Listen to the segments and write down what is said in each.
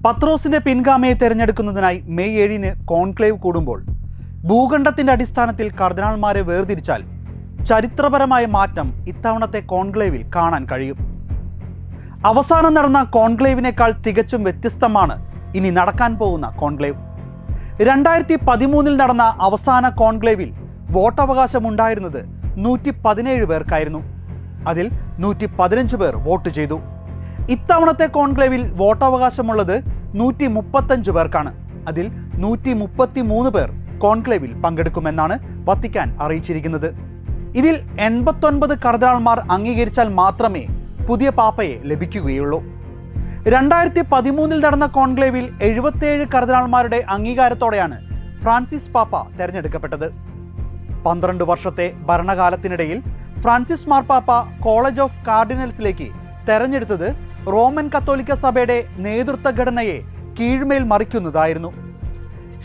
പത്രോസിന്റെ പിൻഗാമിയെ തെരഞ്ഞെടുക്കുന്നതിനായി May 7 conclave കൂടുമ്പോൾ ഭൂഖണ്ഡത്തിന്റെ അടിസ്ഥാനത്തിൽ കർദിനാൾമാരെ വേർതിരിച്ചാൽ ചരിത്രപരമായ മാറ്റം ഇത്തവണത്തെ കോൺക്ലേവിൽ കാണാൻ കഴിയും. അവസാനം നടന്ന കോൺക്ലേവിനേക്കാൾ തികച്ചും വ്യത്യസ്തമാണ് ഇനി നടക്കാൻ പോകുന്ന കോൺക്ലേവ്. 2013 നടന്ന അവസാന കോൺക്ലേവിൽ വോട്ടവകാശമുണ്ടായിരുന്നത് 117 പേർക്കായിരുന്നു. അതിൽ 115 പേർ വോട്ട് ചെയ്തു. ഇത്തവണത്തെ കോൺക്ലേവിൽ വോട്ടവകാശമുള്ളത് 135 പേർക്കാണ്. അതിൽ 133 പേർ കോൺക്ലേവിൽ പങ്കെടുക്കുമെന്നാണ് വത്തിക്കാൻ അറിയിച്ചിരിക്കുന്നത്. ഇതിൽ 89 കർദിനാൾമാർ അംഗീകരിച്ചാൽ മാത്രമേ പുതിയ പാപ്പയെ ലഭിക്കുകയുള്ളൂ. 2013 നടന്ന കോൺക്ലേവിൽ 77 കർദിനാൾമാരുടെ അംഗീകാരത്തോടെയാണ് ഫ്രാൻസിസ് പാപ്പ തെരഞ്ഞെടുക്കപ്പെട്ടത്. 12 വർഷത്തെ ഭരണകാലത്തിനിടയിൽ ഫ്രാൻസിസ് മാർപ്പാപ്പ കോളേജ് ഓഫ് കാർഡിനൽസിലേക്ക് തെരഞ്ഞെടുത്തത് റോമൻ കത്തോലിക്ക സഭയുടെ നേതൃത്വ ഘടനയെ കീഴ്മേൽ മറിക്കുന്നതായിരുന്നു.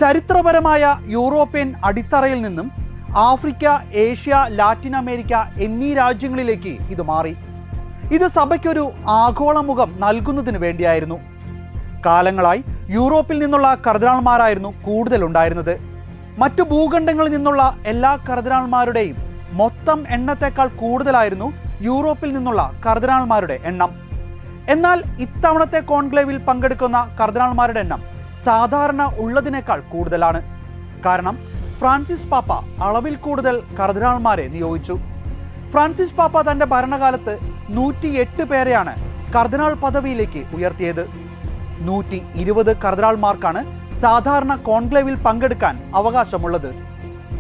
ചരിത്രപരമായ യൂറോപ്യൻ അടിത്തറയിൽ നിന്നും ആഫ്രിക്ക, ഏഷ്യ, ലാറ്റിൻ അമേരിക്ക എന്നീ രാജ്യങ്ങളിലേക്ക് ഇത് മാറി. ഇത് സഭയ്ക്കൊരു ആഗോളമുഖം നൽകുന്നതിന് വേണ്ടിയായിരുന്നു. കാലങ്ങളായി യൂറോപ്പിൽ നിന്നുള്ള കർദിനാൾമാരായിരുന്നു കൂടുതലുണ്ടായിരുന്നത്. മറ്റു ഭൂഖണ്ഡങ്ങളിൽ നിന്നുള്ള എല്ലാ കർദിനാൾമാരുടെയും മൊത്തം എണ്ണത്തേക്കാൾ കൂടുതലായിരുന്നു യൂറോപ്പിൽ നിന്നുള്ള കർദിനാൾമാരുടെ എണ്ണം. എന്നാൽ ഇത്തവണത്തെ കോൺക്ലേവിൽ പങ്കെടുക്കുന്ന കർദിനാൾമാരുടെ എണ്ണം സാധാരണ ഉള്ളതിനേക്കാൾ കൂടുതലാണ്. കാരണം ഫ്രാൻസിസ് പാപ്പ അളവിൽ കൂടുതൽ കർദിനാൾമാരെ നിയോഗിച്ചു. ഫ്രാൻസിസ് പാപ്പ തന്റെ ഭരണകാലത്ത് 108 പേരെയാണ് കർദിനാൾ പദവിയിലേക്ക് ഉയർത്തിയത്. 120 കർദിനാൾമാർക്കാണ് സാധാരണ കോൺക്ലേവിൽ പങ്കെടുക്കാൻ അവകാശമുള്ളത്.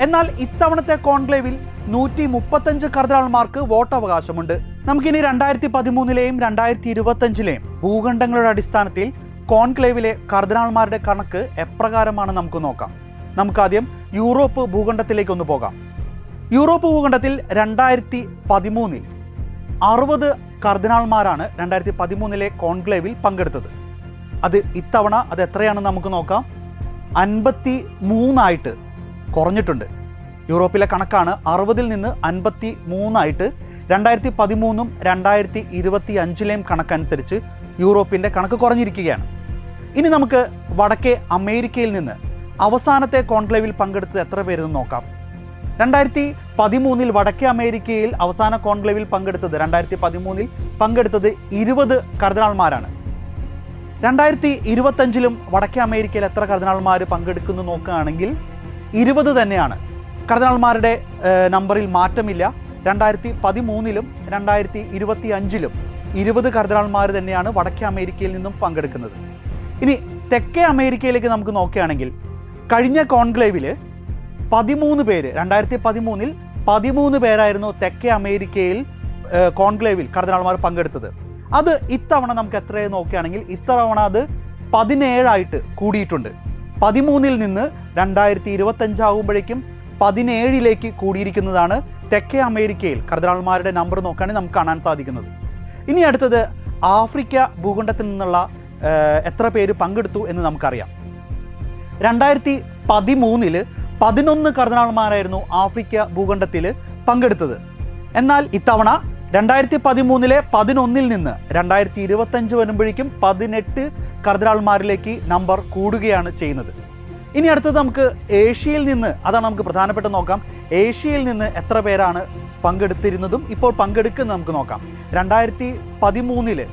എന്നാൽ ഇത്തവണത്തെ കോൺക്ലേവിൽ 135 കർദിനാൾമാർക്ക് വോട്ടവകാശമുണ്ട്. നമുക്കിനി 2013 2025 ഭൂഖണ്ഡങ്ങളുടെ അടിസ്ഥാനത്തിൽ കോൺക്ലേവിലെ കർദിനാൾമാരുടെ കണക്ക് എപ്രകാരമാണ് നമുക്ക് നോക്കാം. നമുക്കാദ്യം യൂറോപ്പ് ഭൂഖണ്ഡത്തിലേക്കൊന്ന് പോകാം. യൂറോപ്പ് ഭൂഖണ്ഡത്തിൽ 2013 60 കർദിനാൾമാരാണ് 2013 കോൺക്ലേവിൽ പങ്കെടുത്തത്. അത് ഇത്തവണ അത് എത്രയാണെന്ന് നമുക്ക് നോക്കാം. 53 കുറഞ്ഞിട്ടുണ്ട്. യൂറോപ്പിലെ കണക്കാണ്. 60 നിന്ന് 53 2013 2025 കണക്കനുസരിച്ച് യൂറോപ്പിൻ്റെ കണക്ക് കുറഞ്ഞിരിക്കുകയാണ്. ഇനി നമുക്ക് വടക്കേ അമേരിക്കയിൽ നിന്ന് അവസാനത്തെ കോൺക്ലേവിൽ പങ്കെടുത്തത് എത്ര പേരെന്ന് നോക്കാം. 2013 വടക്കേ അമേരിക്കയിൽ അവസാന കോൺക്ലേവിൽ പങ്കെടുത്തത് 2013 പങ്കെടുത്തത് 20 കർദിനാൾമാരാണ്. 2025 വടക്കേ അമേരിക്കയിൽ എത്ര കർദിനാൾമാർ പങ്കെടുക്കുന്നു നോക്കുകയാണെങ്കിൽ 20 തന്നെയാണ്. കർദിനാൾമാരുടെ നമ്പറിൽ മാറ്റമില്ല. 2013 2025 20 കർദിനാൾമാർ തന്നെയാണ് വടക്കേ അമേരിക്കയിൽ നിന്നും പങ്കെടുക്കുന്നത്. ഇനി തെക്കേ അമേരിക്കയിലേക്ക് നമുക്ക് നോക്കുകയാണെങ്കിൽ കഴിഞ്ഞ കോൺക്ലേവിൽ 13 പേര് 2013 13 പേരായിരുന്നു തെക്കേ അമേരിക്കയിൽ കോൺക്ലേവിൽ കർദിനാൾമാർ പങ്കെടുത്തത്. അത് ഇത്തവണ നമുക്ക് എത്രയെ നോക്കുകയാണെങ്കിൽ ഇത്തവണ അത് 17 കൂടിയിട്ടുണ്ട്. 13 നിന്ന് 2025 ആകുമ്പോഴേക്കും 17 കൂടിയിരിക്കുന്നതാണ് തെക്കേ അമേരിക്കയിൽ കർദിനാൾമാരുടെ നമ്പർ നോക്കുകയാണെങ്കിൽ നമുക്ക് കാണാൻ സാധിക്കുന്നത്. ഇനി അടുത്തത് ആഫ്രിക്ക ഭൂഖണ്ഡത്തിൽ നിന്നുള്ള എത്ര പേര് പങ്കെടുത്തു എന്ന് നമുക്കറിയാം. 2013 11 കർദിനാൾമാരായിരുന്നു ആഫ്രിക്ക ഭൂഖണ്ഡത്തിൽ പങ്കെടുത്തത്. എന്നാൽ ഇത്തവണ 2013 11 നിന്ന് 2025 വരുമ്പോഴേക്കും 18 കർദിനാൾമാരിലേക്ക് നമ്പർ കൂടുകയാണ് ചെയ്യുന്നത്. ഇനി അടുത്തത് നമുക്ക് ഏഷ്യയിൽ നിന്ന്, അതാണ് നമുക്ക് പ്രധാനപ്പെട്ട നോക്കാം. ഏഷ്യയിൽ നിന്ന് എത്ര പേരാണ് പങ്കെടുത്തിരുന്നതും ഇപ്പോൾ പങ്കെടുക്കുന്നത് നമുക്ക് നോക്കാം. 2013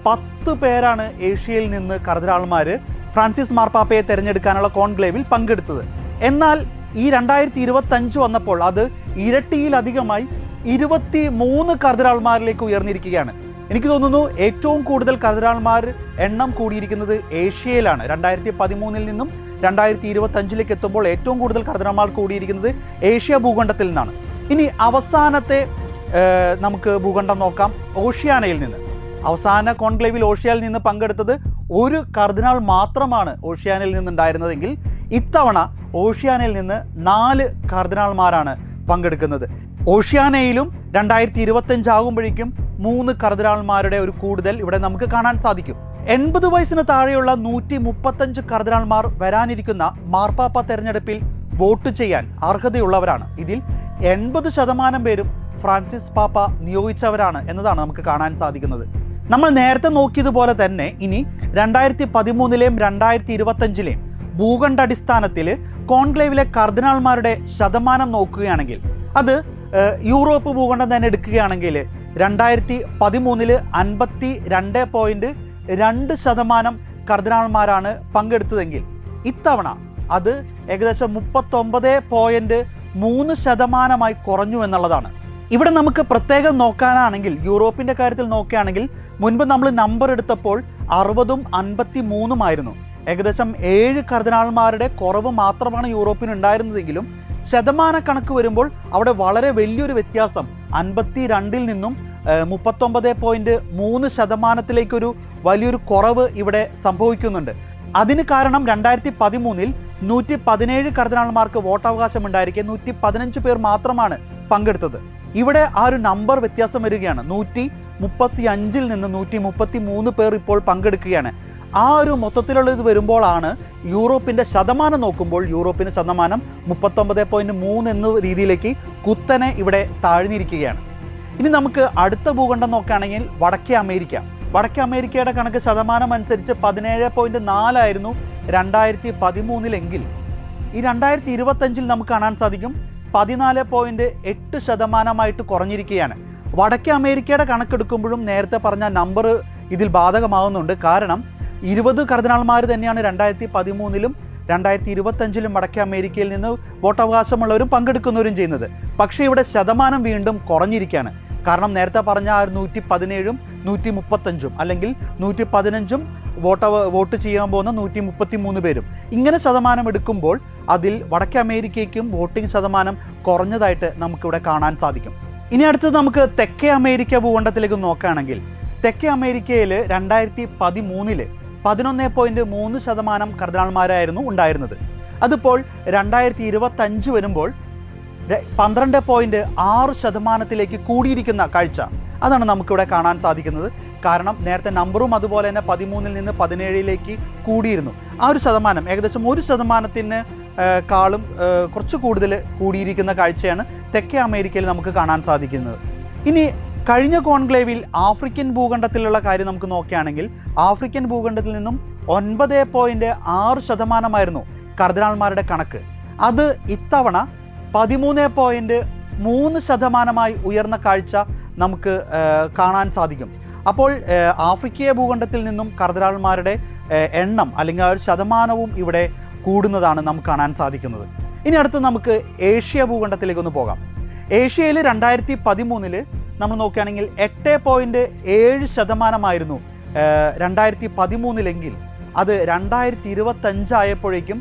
10 പേരാണ് ഏഷ്യയിൽ നിന്ന് കർദിനാൾമാർ ഫ്രാൻസിസ് മാർപ്പാപ്പയെ തിരഞ്ഞെടുക്കാനുള്ള കോൺക്ലേവിൽ പങ്കെടുത്തത്. എന്നാൽ ഈ 2025 വന്നപ്പോൾ അത് ഇരട്ടിയിലധികമായി 23 കർദിനാൾമാരിലേക്ക് ഉയർന്നിരിക്കുകയാണ്. എനിക്ക് തോന്നുന്നു ഏറ്റവും കൂടുതൽ കർദിനാൾമാർ എണ്ണം കൂടിയിരിക്കുന്നത് ഏഷ്യയിലാണ്. 2013 നിന്നും 2025 എത്തുമ്പോൾ ഏറ്റവും കൂടുതൽ കർദിനാൾമാർ കൂടിയിരിക്കുന്നത് ഏഷ്യ ഭൂഖണ്ഡത്തിൽ നിന്നാണ്. ഇനി അവസാനത്തെ നമുക്ക് ഭൂഖണ്ഡം നോക്കാം. ഓഷ്യാനയിൽ നിന്ന് അവസാന കോൺക്ലേവിൽ ഓഷ്യാനയിൽ നിന്ന് പങ്കെടുത്തത് ഒരു കർദിനാൾ മാത്രമാണ് ഓഷ്യാനയിൽ നിന്നുണ്ടായിരുന്നതെങ്കിൽ ഇത്തവണ ഓഷ്യാനയിൽ നിന്ന് 4 കർദിനാൾമാരാണ് പങ്കെടുക്കുന്നത്. ഓഷ്യാനയിലും 2025 ആകുമ്പോഴേക്കും 3 കർദിനാൾമാരുടെ ഒരു കൂടുതൽ ഇവിടെ നമുക്ക് കാണാൻ സാധിക്കും. 80 വയസ്സിന് താഴെയുള്ള 135 കർദിനാൾമാർ വരാനിരിക്കുന്ന മാർപ്പാപ്പ തെരഞ്ഞെടുപ്പിൽ വോട്ട് ചെയ്യാൻ അർഹതയുള്ളവരാണ്. ഇതിൽ 80% പേരും ഫ്രാൻസിസ് പാപ്പ നിയോഗിച്ചവരാണ് എന്നതാണ് നമുക്ക് കാണാൻ സാധിക്കുന്നത്. നമ്മൾ നേരത്തെ നോക്കിയതുപോലെ തന്നെ ഇനി 2013-ലെയും 2025-ലെയും ഭൂഖണ്ഡാടിസ്ഥാനത്തിൽ കോൺക്ലേവിലെ കർദിനാൾമാരുടെ ശതമാനം നോക്കുകയാണെങ്കിൽ, അത് യൂറോപ്പ് ഭൂഖണ്ഡം തന്നെ എടുക്കുകയാണെങ്കിൽ 2013 52.2% കർദിനാൾമാരാണ് പങ്കെടുത്തതെങ്കിൽ ഇത്തവണ അത് ഏകദേശം 39.3% കുറഞ്ഞു എന്നുള്ളതാണ്. ഇവിടെ നമുക്ക് പ്രത്യേകം നോക്കാനാണെങ്കിൽ, യൂറോപ്പിൻ്റെ കാര്യത്തിൽ നോക്കുകയാണെങ്കിൽ മുൻപ് നമ്മൾ നമ്പർ എടുത്തപ്പോൾ 60ഉം 53ഉം ആയിരുന്നു. ഏകദേശം 7 കർദിനാൾമാരുടെ കുറവ് മാത്രമാണ് യൂറോപ്പിന് ഉണ്ടായിരുന്നതെങ്കിലും ശതമാന കണക്ക് വരുമ്പോൾ അവിടെ വളരെ വലിയൊരു വ്യത്യാസം 52-ൽ നിന്നും 39.3%-ലേക്കൊരു വലിയൊരു കുറവ് ഇവിടെ സംഭവിക്കുന്നുണ്ട്. അതിന് കാരണം 2013-ൽ 117 കർദിനാൾമാർക്ക് വോട്ടവകാശം ഉണ്ടായിരിക്കെ 115 പേർ മാത്രമാണ് പങ്കെടുത്തത്. ഇവിടെ ആ ഒരു നമ്പർ വ്യത്യാസം വരികയാണ്. 135-ൽ നിന്ന് 133 പേർ ഇപ്പോൾ പങ്കെടുക്കുകയാണ്. ആ ഒരു മൊത്തത്തിലുള്ള ഇത് വരുമ്പോഴാണ് യൂറോപ്പിൻ്റെ ശതമാനം നോക്കുമ്പോൾ യൂറോപ്പിൻ്റെ ശതമാനം 39.3 എന്ന രീതിയിലേക്ക് കുത്തനെ ഇവിടെ താഴ്ന്നിരിക്കുകയാണ്. ഇനി നമുക്ക് അടുത്ത ഭൂഖണ്ഡം നോക്കുകയാണെങ്കിൽ വടക്കേ അമേരിക്ക. വടക്കേ അമേരിക്കയുടെ കണക്ക് ശതമാനം അനുസരിച്ച് 17.4 ആയിരുന്നു 2013-ലെങ്കിൽ ഈ 2025-ൽ നമുക്ക് കാണാൻ സാധിക്കും 14.8% കുറഞ്ഞിരിക്കുകയാണ്. വടക്കേ അമേരിക്കയുടെ കണക്കെടുക്കുമ്പോഴും നേരത്തെ പറഞ്ഞ നമ്പർ ഇതിൽ ബാധകമാകുന്നുണ്ട്. കാരണം 20 കർദിനാൾമാർ തന്നെയാണ് 2013-ലും 2025-ലും വടക്കേ അമേരിക്കയിൽ നിന്ന് വോട്ടവകാശമുള്ളവരും പങ്കെടുക്കുന്നവരും ചെയ്യുന്നത്. പക്ഷേ ഇവിടെ ശതമാനം വീണ്ടും കുറഞ്ഞിരിക്കുകയാണ്. കാരണം നേരത്തെ പറഞ്ഞ 117ഉം 135ഉം അല്ലെങ്കിൽ 115ഉം വോട്ട് ചെയ്യാൻ പോകുന്ന 133 പേരും ഇങ്ങനെ ശതമാനം എടുക്കുമ്പോൾ അതിൽ വടക്കേ അമേരിക്കയ്ക്കും വോട്ടിംഗ് ശതമാനം കുറഞ്ഞതായിട്ട് നമുക്കിവിടെ കാണാൻ സാധിക്കും. ഇനി അടുത്തത് നമുക്ക് തെക്കേ അമേരിക്ക ഭൂഖണ്ഡത്തിലേക്ക് നോക്കുകയാണെങ്കിൽ, തെക്കേ അമേരിക്കയിൽ 2013-ൽ 11.3% കർദിനാൾമാരായിരുന്നു ഉണ്ടായിരുന്നത്. അതിപ്പോൾ 2025 വരുമ്പോൾ 12.6%-ലേക്ക് കൂടിയിരിക്കുന്ന കാഴ്ച അതാണ് നമുക്കിവിടെ കാണാൻ സാധിക്കുന്നത്. കാരണം നേരത്തെ നമ്പറും അതുപോലെ തന്നെ 13-ൽ നിന്ന് 17-ലേക്ക് കൂടിയിരുന്നു. ആ ഒരു ശതമാനം ഏകദേശം 1%-ന് കാളും കുറച്ച് കൂടുതൽ കൂടിയിരിക്കുന്ന കാഴ്ചയാണ് തെക്കേ അമേരിക്കയിൽ നമുക്ക് കാണാൻ സാധിക്കുന്നത്. ഇനി കഴിഞ്ഞ കോൺക്ലേവിൽ ആഫ്രിക്കൻ ഭൂഖണ്ഡത്തിലുള്ള കാര്യം നമുക്ക് നോക്കുകയാണെങ്കിൽ, ആഫ്രിക്കൻ ഭൂഖണ്ഡത്തിൽ നിന്നും 9.6% കർദിനാൾമാരുടെ കണക്ക്. അത് ഇത്തവണ 13.3% ഉയർന്ന കാഴ്ച നമുക്ക് കാണാൻ സാധിക്കും. അപ്പോൾ ആഫ്രിക്കീയ ഭൂഖണ്ഡത്തിൽ നിന്നും കർദിനാൾമാരുടെ എണ്ണം അല്ലെങ്കിൽ ആ ഒരു ശതമാനവും ഇവിടെ കൂടുന്നതാണ് നമുക്ക് കാണാൻ സാധിക്കുന്നത്. ഇനി അടുത്ത് നമുക്ക് ഏഷ്യ ഭൂഖണ്ഡത്തിലേക്കൊന്ന് പോകാം. ഏഷ്യയിൽ 2013-ൽ നമ്മൾ നോക്കുകയാണെങ്കിൽ 8.7% 2013-ലെങ്കിൽ അത് 2025 ആയപ്പോഴേക്കും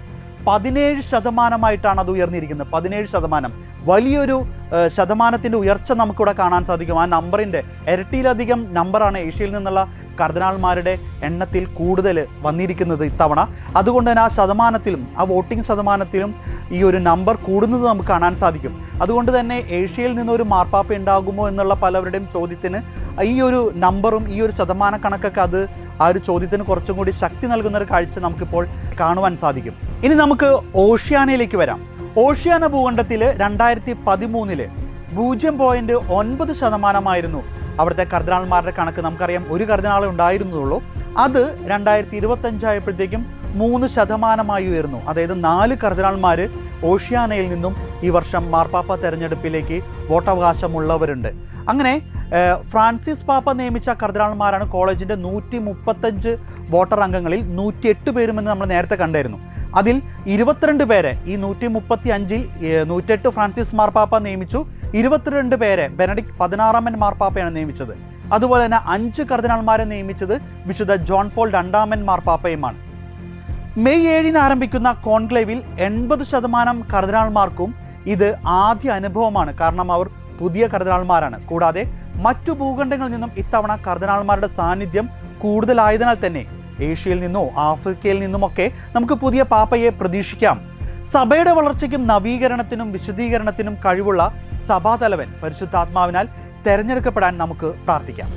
17% അത് ഉയർന്നിരിക്കുന്നത്. 17% വലിയൊരു ശതമാനത്തിൻ്റെ ഉയർച്ച നമുക്കിവിടെ കാണാൻ സാധിക്കും. ആ നമ്പറിൻ്റെ ഇരട്ടിയിലധികം നമ്പറാണ് ഏഷ്യയിൽ നിന്നുള്ള കർദിനാൾമാരുടെ എണ്ണത്തിൽ കൂടുതൽ വന്നിരിക്കുന്നത് ഇത്തവണ. അതുകൊണ്ട് തന്നെ ആ ശതമാനത്തിലും ആ വോട്ടിംഗ് ശതമാനത്തിലും ഈ ഒരു നമ്പർ കൂടുന്നത് നമുക്ക് കാണാൻ സാധിക്കും. അതുകൊണ്ട് തന്നെ ഏഷ്യയിൽ നിന്നൊരു മാർപ്പാപ്പ ഉണ്ടാകുമോ എന്നുള്ള പലവരുടെയും ചോദ്യത്തിന് ഈ ഒരു നമ്പറും ഈ ഒരു ശതമാന കണക്കൊക്കെ അത് ആ ഒരു ചോദ്യത്തിന് കുറച്ചും കൂടി ശക്തി നൽകുന്നൊരു കാഴ്ച നമുക്കിപ്പോൾ കാണുവാൻ സാധിക്കും. ഇനി നമുക്ക് ഓഷ്യാനയിലേക്ക് വരാം. ഓഷ്യാന ഭൂഖണ്ഡത്തിൽ 2013-ൽ 0.9% അവിടുത്തെ കർദിനാൾമാരുടെ കണക്ക്. നമുക്കറിയാം ഒരു കർദിനാളെ ഉണ്ടായിരുന്നുള്ളൂ. അത് 2025 ആയപ്പോഴത്തേക്കും 3% ഉയർന്നു. അതായത് 4 കർദിനാൾമാർ ഓഷ്യാനയിൽ നിന്നും ഈ വർഷം മാർപ്പാപ്പ തെരഞ്ഞെടുപ്പിലേക്ക് വോട്ടവകാശമുള്ളവരുണ്ട്. അങ്ങനെ ഫ്രാൻസിസ് പാപ്പ നിയമിച്ച കർദിനാൾമാരാണ് കോളേജിൻ്റെ 135 വോട്ടർ അംഗങ്ങളിൽ 108 പേരുമെന്ന് നമ്മൾ നേരത്തെ കണ്ടായിരുന്നു. അതിൽ 22 പേരെ ഈ 135-ൽ 108 ഫ്രാൻസിസ് മാർപ്പാപ്പ നിയമിച്ചു. 22 പേരെ ബെനഡിക്ട് 16-ാമൻ മാർപ്പാപ്പയാണ് നിയമിച്ചത്. അതുപോലെ തന്നെ 5 കർദിനാൾമാരെ നിയമിച്ചത് വിശുദ്ധ ജോൺ പോൾ 2-ാമൻ മാർപ്പാപ്പയുമാണ്. മെയ് 7-ന് ആരംഭിക്കുന്ന കോൺക്ലേവിൽ 80% കർദിനാൾമാർക്കും ഇത് ആദ്യ അനുഭവമാണ്. കാരണം അവർ പുതിയ കർദിനാൾമാരാണ്. കൂടാതെ മറ്റു ഭൂഖണ്ഡങ്ങളിൽ നിന്നും ഇത്തവണ കർദിനാൾമാരുടെ സാന്നിധ്യം കൂടുതലായതിനാൽ തന്നെ ഏഷ്യയിൽ നിന്നോ ആഫ്രിക്കയിൽ നിന്നുമൊക്കെ നമുക്ക് പുതിയ പാപ്പയെ പ്രതീക്ഷിക്കാം. സഭയുടെ വളർച്ചയ്ക്കും നവീകരണത്തിനും വിശദീകരണത്തിനും കഴിവുള്ള സഭാതലവൻ പരിശുദ്ധാത്മാവിനാൽ തെരഞ്ഞെടുക്കപ്പെടാൻ നമുക്ക് പ്രാർത്ഥിക്കാം.